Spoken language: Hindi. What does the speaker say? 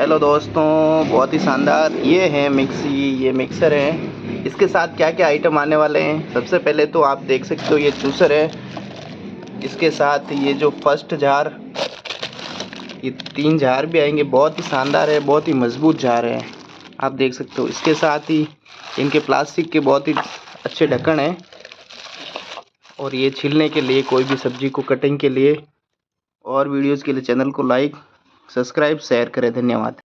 हेलो दोस्तों, बहुत ही शानदार ये है ये मिक्सर है। इसके साथ क्या क्या आइटम आने वाले हैं, सबसे पहले तो आप देख सकते हो ये जूसर है। इसके साथ ये जो फर्स्ट जार, ये 3 जार भी आएंगे। बहुत ही शानदार है, बहुत ही मजबूत जार है, आप देख सकते हो। इसके साथ ही इनके प्लास्टिक के बहुत ही अच्छे ढक्कन है, और ये छीलने के लिए, कोई भी सब्जी को कटिंग के लिए। और वीडियोज़ के लिए चैनल को लाइक, सब्सक्राइब, शेयर करें। धन्यवाद।